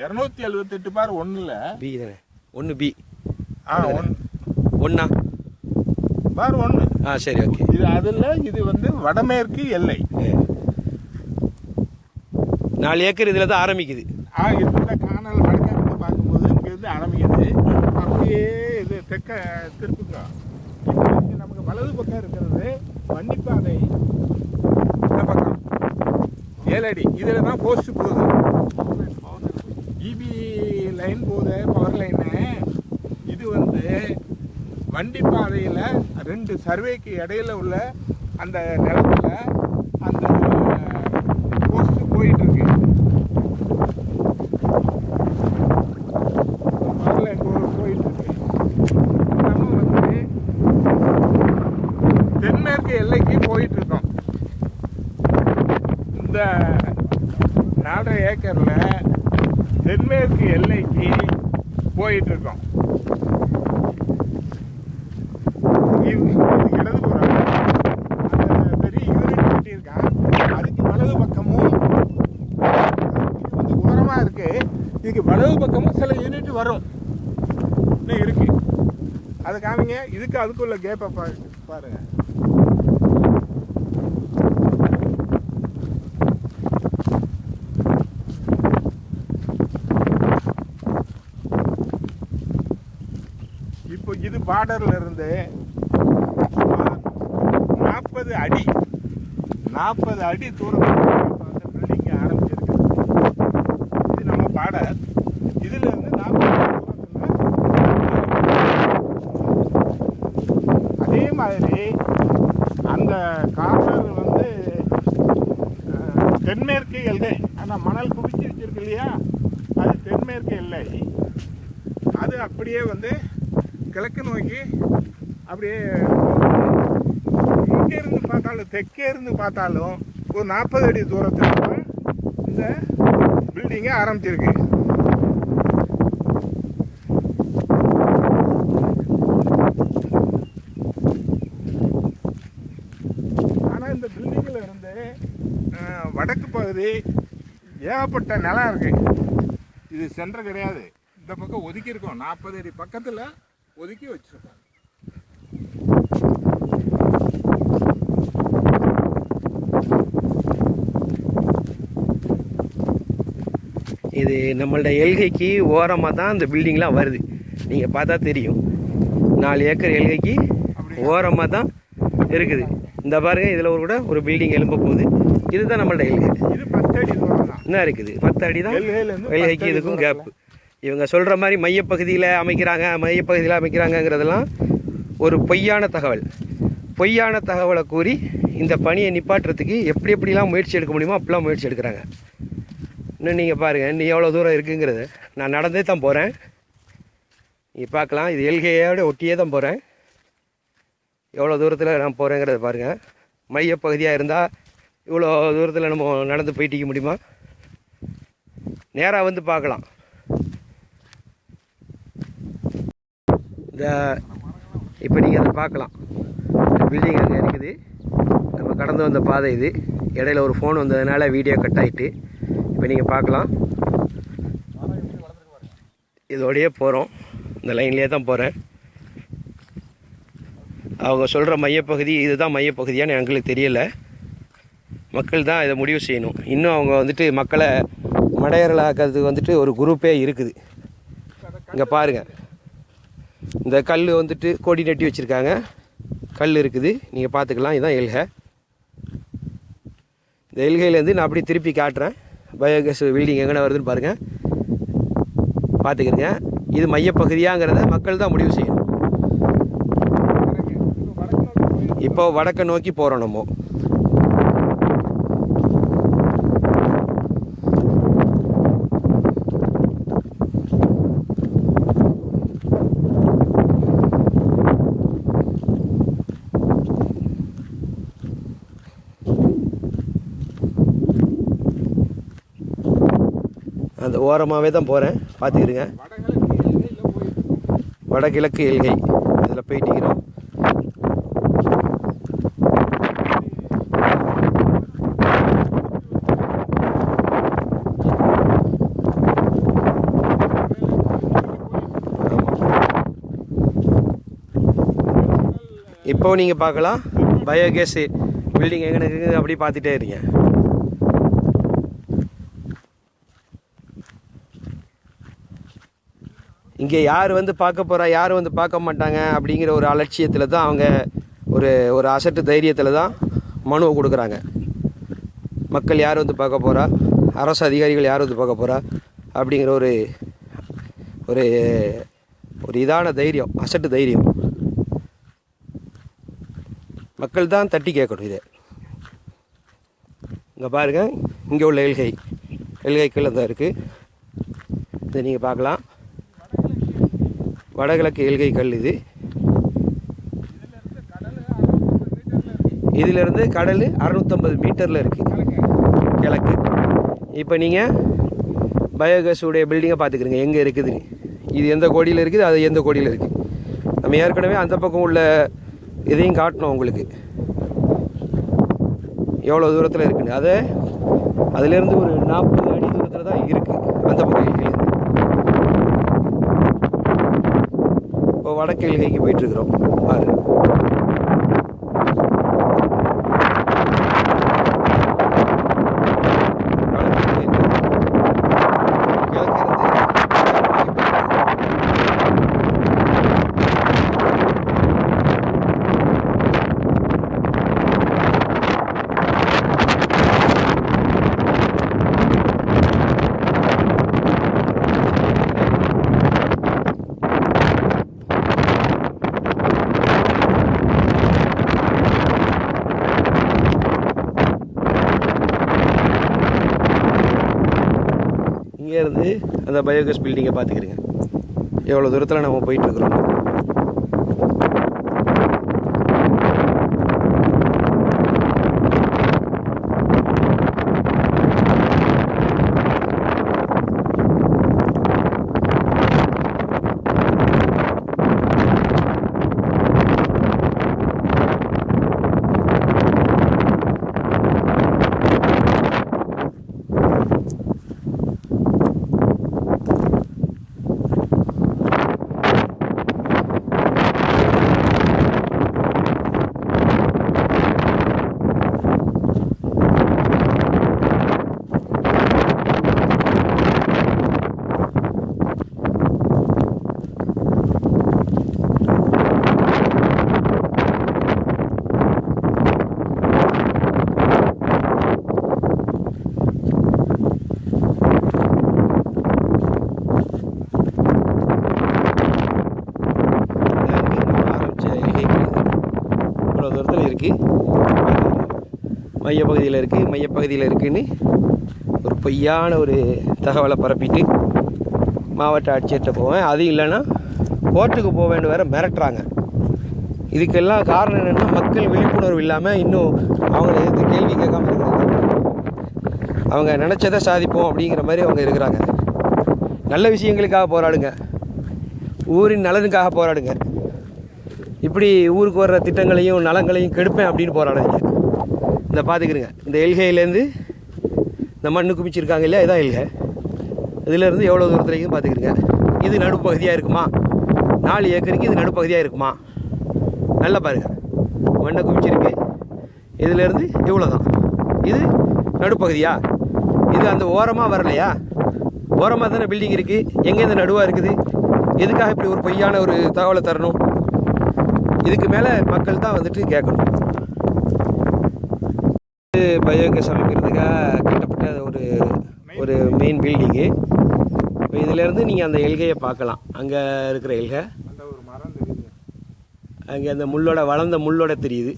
278 பார் 1ல B தானே 1 B ஒன்னா பார் 1. சரி ஓகே. இது அதில் இது வந்து வடமேற்கு எல்லை 4 ஏக்கர் இதில் தான் ஆரம்பிக்குது. இந்த காணல் வடக்கிருந்து பார்க்கும்போது இங்கேருந்து ஆரம்பிக்குது. அப்படியே இது தெற்க திருப்புங்க. இப்போ நமக்கு வலது பக்கம் இருக்கிறது வண்டிப்பாதை. இந்த பக்கம் 7 அடி. இதில் தான் போஸ்ட் போகுது. இபி லைன் போகுது, பவர் லைனு. இது வந்து வண்டிப்பாதையில் 2 சர்வேக்கு இடையில உள்ள அந்த நிலத்துல அந்த போஸ்ட் போயிட்டு இருக்கு. பவர் லைன் போயிட்டு இருக்கு. நம்ம வந்து தென்மேற்கு எல்லைக்கு போயிட்டு இருக்கோம். இந்த 4 ஏக்கர்ல தென்மேற்கு எல்லைக்கு போயிட்டு இருக்கோம். இடதுபுறம் அந்த பெரிய யூனிட் கட்டியிருக்கான். அதுக்கு வலது பக்கமும் இது வந்து ஓரமா இருக்கு. இதுக்கு வலது பக்கமும் சில யூனிட் வரும் இன்னும் இருக்கு. அதை காமிங்க. இதுக்கு அதுக்குள்ள கேப்பை பாருங்க. இப்போ இது பார்டர்ல இருந்து 40 அடி 40 அடி தூரத்தில் அந்த பில்டிங் ஆரம்பிச்சிருக்கு. இது நம்ம பார்டர். இதுல இருந்து 40 அடி தூரத்தில் அதே மாதிரி அந்த கார்னர் வந்து தென்மேற்கு எல்லை. ஆனால் மணல் குவிச்சு வச்சிருக்கு இல்லையா, அது தென்மேற்கு எல்லை. அது அப்படியே வந்து கிழக்கு நோக்கி அப்படியே இங்கே இருந்து பார்த்தாலும் தெற்கே இருந்து பார்த்தாலும் ஒரு 40 அடி தூரத்தில் தான் இந்த பில்டிங்கை ஆரம்பிச்சிருக்கு. ஆனால் இந்த பில்டிங்கில் இருந்து வடக்கு பகுதி ஏகப்பட்ட நிலம் இருக்கு. இது சென்டர் கிடையாது. இந்த பக்கம் ஒதுக்கி இருக்கோம். 40 அடி பக்கத்தில் ஒதுக்கி வச்சிருக்கோம். இது நம்மள்ட எல்கைக்கு ஓரமாக தான் இந்த பில்டிங்லாம் வருது. நீங்கள் பார்த்தா தெரியும். 4 ஏக்கர் எல்கைக்கு ஓரமாக தான் இருக்குது. இந்த பாருங்க, இதில் கூட ஒரு பில்டிங் எழும்ப போகுது. இதுதான் நம்மள்ட எல்கை. இது 10 அடி தூரம் தான். என்ன இருக்குது? 10 அடி தான் எல்கைக்கு இதுக்கும் கேப்பு. இவங்க சொல்கிற மாதிரி மையப்பகுதியில் அமைக்கிறாங்கங்கிறதெல்லாம் ஒரு பொய்யான தகவல். பொய்யான தகவலை கூறி இந்த பணியை நிப்பாட்டுறதுக்கு எப்படிலாம் முயற்சி எடுக்க முடியுமோ அப்படிலாம் முயற்சி எடுக்கிறாங்க. இன்னும் நீங்கள் பாருங்கள், இன்னும் எவ்வளோ தூரம் இருக்குங்கிறது. நான் நடந்தே தான் போகிறேன். நீங்கள் பார்க்கலாம். இது எல்கையோட ஒட்டியே தான் போகிறேன். எவ்வளோ தூரத்தில் நான் போகிறேங்கிறத பாருங்கள். மையப்பகுதியாக இருந்தால் இவ்வளோ தூரத்தில் நம்ம நடந்து போயிட்டிக்க முடியுமா? நேராக வந்து பார்க்கலாம். இந்த இப்போ நீங்கள் அதை பார்க்கலாம். பில்டிங் அங்கே இருக்குது. நம்ம கடந்து வந்த பாதை இது. இடையில ஒரு ஃபோன் வந்ததுனால வீடியோ கட் ஆகிட்டு. இப்போ நீங்கள் பார்க்கலாம். இதோடையே போகிறோம். இந்த லைன்லேயே தான் போகிறேன். அவங்க சொல்கிற மையப்பகுதி இதுதான் மையப்பகுதியான்னு எங்களுக்கு தெரியலை. மக்கள் தான் இதை முடிவு செய்யணும். இன்னும் அவங்க வந்துட்டு மக்களை மடையர்களாக்கிறதுக்கு வந்துட்டு ஒரு குரூப்பே இருக்குது. இங்கே பாருங்கள், இந்த கல் வந்துட்டு கொடி நட்டி வச்சுருக்காங்க. கல் இருக்குது, நீங்கள் பார்த்துக்கலாம். இதுதான் எல்கை. இந்த எல்கையிலேருந்து நான் அப்படி திருப்பி காட்டுறேன். பயோகேஸ் பில்டிங் எங்கே வருதுன்னு பாருங்கள், பார்த்துக்கிறங்க. இது மையப்பகுதியாங்கிறத மக்கள் தான் முடிவு செய்யணும். இப்போ வடக்க நோக்கி போகிறோம் நம்ம. அந்த ஓரமாகவே தான் போகிறேன், பார்த்துக்கிடுங்க. வடகிழக்கு எல்கை இதில் போயிட்டிக்கிறோம். இப்போ நீங்கள் பார்க்கலாம் பயோகேஸ் பில்டிங் எங்கே இருக்குது அப்படி பார்த்துட்டே இருங்க. இங்கே யார் வந்து பார்க்க போகிறா, யார் வந்து பார்க்க மாட்டாங்க அப்படிங்கிற ஒரு அலட்சியத்தில் தான் அவங்க ஒரு அசட்டு தைரியத்தில் தான் மனுவை கொடுக்குறாங்க. மக்கள் யார் வந்து பார்க்க போகிறா, அரசு அதிகாரிகள் யார் வந்து பார்க்க போகிறா அப்படிங்கிற ஒரு ஒரு ஒரு இதான தைரியம், அசட்டு தைரியம் மக்கள் தான் தட்டி கேட்கணும். இதை இங்கே பாருங்கள், இங்கே உள்ள எல்கை கீழே தான் இருக்குது. இதை நீங்கள் பார்க்கலாம். வடகிழக்கு எல்கை கல் இது. இதிலிருந்து கடல் 650 மீட்டரில் இருக்குது கிழக்கு. இப்போ நீங்கள் பயோகேஸுடைய பில்டிங்கை பார்த்துக்கிறீங்க எங்கே இருக்குதுன்னு. இது எந்த கோடியில் இருக்குது, அது எந்த கோடியில் இருக்குது. நம்ம ஏற்கனவே அந்த பக்கம் உள்ள இதையும் காட்டணும் உங்களுக்கு எவ்வளோ தூரத்தில் இருக்குன்னு. அதிலேருந்து ஒரு 40 அடி தூரத்தில் தான் இருக்குது அந்த பக்கம் எல்கையிலேருந்து. இப்போ வடக்கு எல்கைக்கு போயிட்டுருக்குறோம் பாருங்கள். இங்கேருந்து அந்த பயோகேஸ் பில்டிங்கை பார்த்துக்கிறீங்க எவ்வளோ தூரத்தில் நம்ம போயிட்டுருக்குறோம். மையப்பகுதியில் இருக்குன்னு ஒரு பொய்யான ஒரு தகவலை பரப்பிட்டு மாவட்ட ஆட்சியர்கிட்ட போவேன். அது இல்லைன்னா கோர்ட்டுக்கு போவேன்னு வேற மிரட்டுறாங்க. இதுக்கெல்லாம் காரணம் என்னென்னா மக்கள் விழிப்புணர்வு இல்லாமல் இன்னும் அவங்கள எதிர்த்து கேள்வி கேட்காம இருக்கிறாங்க. அவங்க நினச்சதை சாதிப்போம் அப்படிங்கிற மாதிரி அவங்க இருக்கிறாங்க. நல்ல விஷயங்களுக்காக போராடுங்க, ஊரின் நலனுக்காக போராடுங்க. இப்படி ஊருக்கு வர்ற திட்டங்களையும் நலங்களையும் கெடுப்பேன் அப்படின்னு போராடுங்க. இந்த பார்த்துக்கிறங்க, இந்த எல்கையிலேருந்து இந்த மண்ணு குமிச்சிருக்காங்க இல்லையா, இதான் எல்கை. இதிலேருந்து எவ்வளோ தூரத்துலையும் பார்த்துக்கிறங்க. இது நடுப்பகுதியாக இருக்குமா, 4 ஏக்கருக்கு இது நடுப்பகுதியாக இருக்குமா, நல்லா பாருங்கள். மண்ணை குமிச்சிருக்கு, இதிலேருந்து இவ்வளோ தான். இது நடுப்பகுதியா, இது அந்த ஓரமாக வரலையா, ஓரமாக தானே பில்டிங் இருக்குது, எங்கேருந்து நடுவாக இருக்குது. எதுக்காக இப்படி ஒரு பொய்யான ஒரு தகவலை தரணும்? இதுக்கு மேலே மக்கள் தான் வந்துட்டு கேட்கணும். பயோகேஸ் அமைக்கிறதுக்காக கட்டப்பட்ட ஒரு மெயின் பில்டிங்கு. இப்போ இதிலேருந்து நீங்கள் அந்த எல்கையை பார்க்கலாம். அங்கே இருக்கிற எல்கை, அங்கே அந்த வளர்ந்த முள்ளோட தெரியுது.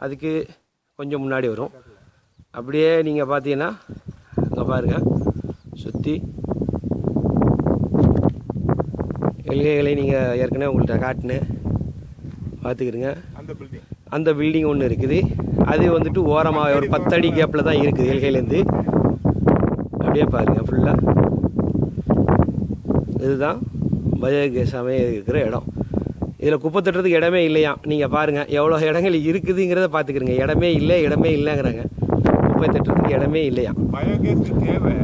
அதுக்கு கொஞ்சம் முன்னாடி வரும். அப்படியே நீங்கள் பார்த்தீங்கன்னா அங்கே பாருங்கள், சுற்றி எல்கைகளை நீங்கள் ஏற்கனவே உங்கள்கிட்ட காட்டினேன், பார்த்துக்கிறங்க. அந்த பில்டிங் ஒன்று இருக்குது. அது வந்துட்டு ஓரமாக ஒரு 10 அடி கேப்பில் தான் இருக்குது எல்கையிலேருந்து. அப்படியே பாருங்கள் ஃபுல்லாக. இதுதான் பயோகேஸ் அமைய இருக்கிற இடம். இதில் குப்பை தட்டுறதுக்கு இடமே இல்லையா. நீங்கள் பாருங்கள் எவ்வளோ இடங்கள் இருக்குதுங்கிறத பார்த்துக்கிறங்க. இடமே இல்லைங்கிறாங்க. குப்பை தட்டுறதுக்கு இடமே இல்லையா. பயோகேஸ் தேவை.